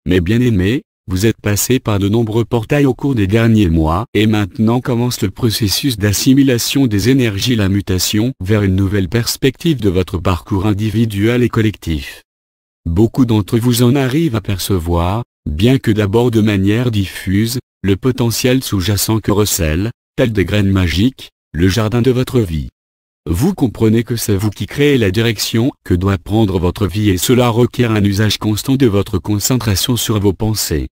Mes bien-aimés, vous êtes passés par de nombreux portails au cours des derniers mois et maintenant commence le processus d'assimilation des énergies, la mutation vers une nouvelle perspective de votre parcours individuel et collectif. Beaucoup d'entre vous en arrivent à percevoir, bien que d'abord de manière diffuse, le potentiel sous-jacent que recèle, tel des graines magiques, le jardin de votre vie. Vous comprenez que c'est vous qui créez la direction que doit prendre votre vie et cela requiert un usage constant de votre concentration sur vos pensées.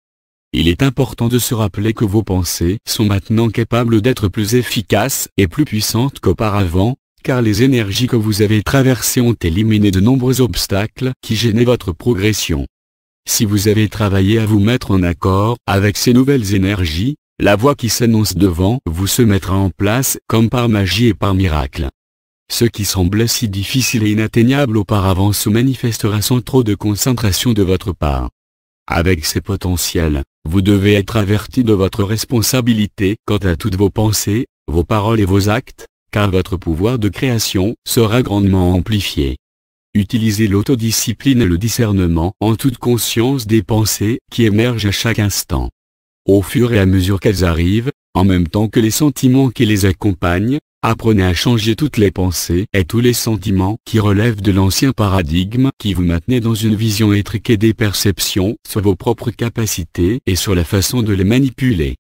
Il est important de se rappeler que vos pensées sont maintenant capables d'être plus efficaces et plus puissantes qu'auparavant, car les énergies que vous avez traversées ont éliminé de nombreux obstacles qui gênaient votre progression. Si vous avez travaillé à vous mettre en accord avec ces nouvelles énergies, la voie qui s'annonce devant vous se mettra en place comme par magie et par miracle. Ce qui semblait si difficile et inatteignable auparavant se manifestera sans trop de concentration de votre part. Avec ces potentiels, vous devez être averti de votre responsabilité quant à toutes vos pensées, vos paroles et vos actes, car votre pouvoir de création sera grandement amplifié. Utilisez l'autodiscipline et le discernement en toute conscience des pensées qui émergent à chaque instant. Au fur et à mesure qu'elles arrivent, en même temps que les sentiments qui les accompagnent, apprenez à changer toutes les pensées et tous les sentiments qui relèvent de l'ancien paradigme qui vous maintenait dans une vision étriquée des perceptions sur vos propres capacités et sur la façon de les manipuler.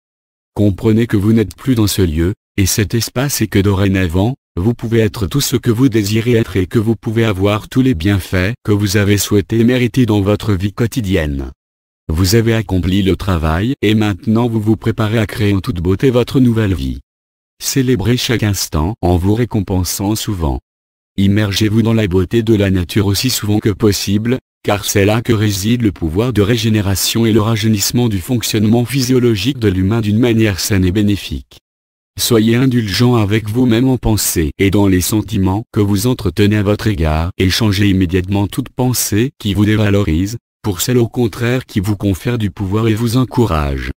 Comprenez que vous n'êtes plus dans ce lieu, et cet espace et que dorénavant, vous pouvez être tout ce que vous désirez être et que vous pouvez avoir tous les bienfaits que vous avez souhaité et mériter dans votre vie quotidienne. Vous avez accompli le travail et maintenant vous vous préparez à créer en toute beauté votre nouvelle vie. Célébrez chaque instant en vous récompensant souvent. Immergez-vous dans la beauté de la nature aussi souvent que possible, car c'est là que réside le pouvoir de régénération et le rajeunissement du fonctionnement physiologique de l'humain d'une manière saine et bénéfique. Soyez indulgent avec vous-même en pensée et dans les sentiments que vous entretenez à votre égard et changez immédiatement toute pensée qui vous dévalorise, pour celle au contraire qui vous confère du pouvoir et vous encourage.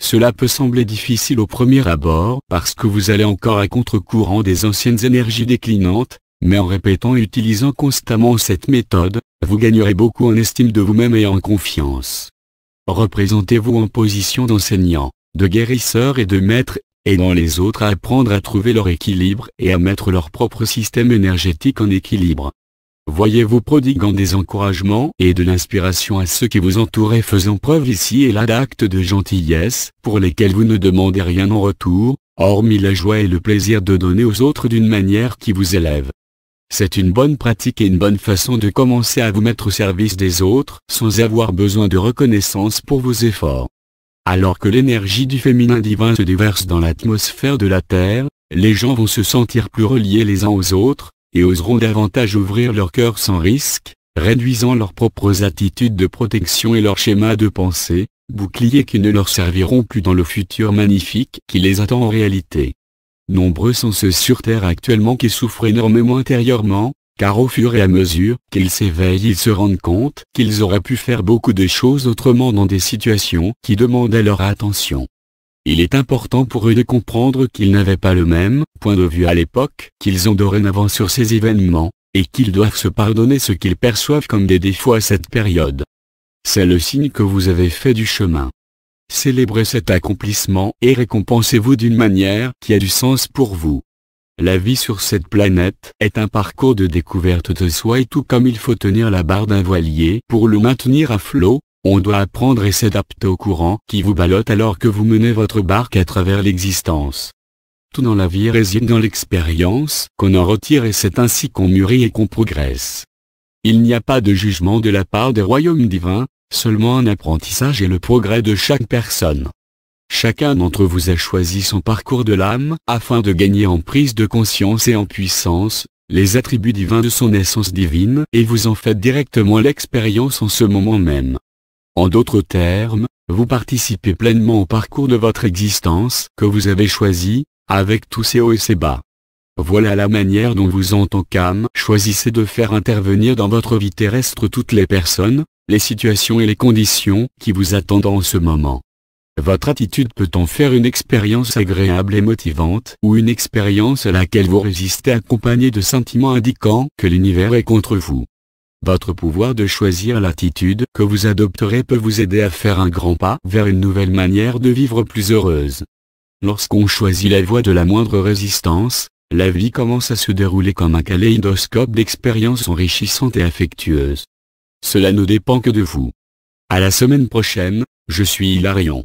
Cela peut sembler difficile au premier abord parce que vous allez encore à contre-courant des anciennes énergies déclinantes, mais en répétant et utilisant constamment cette méthode, vous gagnerez beaucoup en estime de vous-même et en confiance. Représentez-vous en position d'enseignant, de guérisseur et de maître, aidant les autres à apprendre à trouver leur équilibre et à mettre leur propre système énergétique en équilibre. Voyez-vous prodiguant des encouragements et de l'inspiration à ceux qui vous entourent et faisant preuve ici et là d'actes de gentillesse, pour lesquels vous ne demandez rien en retour, hormis la joie et le plaisir de donner aux autres d'une manière qui vous élève. C'est une bonne pratique et une bonne façon de commencer à vous mettre au service des autres sans avoir besoin de reconnaissance pour vos efforts. Alors que l'énergie du féminin divin se déverse dans l'atmosphère de la Terre, les gens vont se sentir plus reliés les uns aux autres, et oseront davantage ouvrir leur cœur sans risque, réduisant leurs propres attitudes de protection et leurs schémas de pensée, boucliers qui ne leur serviront plus dans le futur magnifique qui les attend en réalité. Nombreux sont ceux sur Terre actuellement qui souffrent énormément intérieurement, car au fur et à mesure qu'ils s'éveillent ils se rendent compte qu'ils auraient pu faire beaucoup de choses autrement dans des situations qui demandaient leur attention. Il est important pour eux de comprendre qu'ils n'avaient pas le même point de vue à l'époque qu'ils ont dorénavant sur ces événements, et qu'ils doivent se pardonner ce qu'ils perçoivent comme des défauts à cette période. C'est le signe que vous avez fait du chemin. Célébrez cet accomplissement et récompensez-vous d'une manière qui a du sens pour vous. La vie sur cette planète est un parcours de découverte de soi et tout comme il faut tenir la barre d'un voilier pour le maintenir à flot, on doit apprendre et s'adapter au courant qui vous ballotte alors que vous menez votre barque à travers l'existence. Tout dans la vie réside dans l'expérience qu'on en retire et c'est ainsi qu'on mûrit et qu'on progresse. Il n'y a pas de jugement de la part des royaumes divins, seulement un apprentissage et le progrès de chaque personne. Chacun d'entre vous a choisi son parcours de l'âme afin de gagner en prise de conscience et en puissance, les attributs divins de son essence divine et vous en faites directement l'expérience en ce moment même. En d'autres termes, vous participez pleinement au parcours de votre existence que vous avez choisi, avec tous ses hauts et ses bas. Voilà la manière dont vous en tant qu'âme choisissez de faire intervenir dans votre vie terrestre toutes les personnes, les situations et les conditions qui vous attendent en ce moment. Votre attitude peut en faire une expérience agréable et motivante ou une expérience à laquelle vous résistez accompagnée de sentiments indiquant que l'univers est contre vous. Votre pouvoir de choisir l'attitude que vous adopterez peut vous aider à faire un grand pas vers une nouvelle manière de vivre plus heureuse. Lorsqu'on choisit la voie de la moindre résistance, la vie commence à se dérouler comme un kaléidoscope d'expériences enrichissantes et affectueuses. Cela ne dépend que de vous. À la semaine prochaine, je suis Hilarion.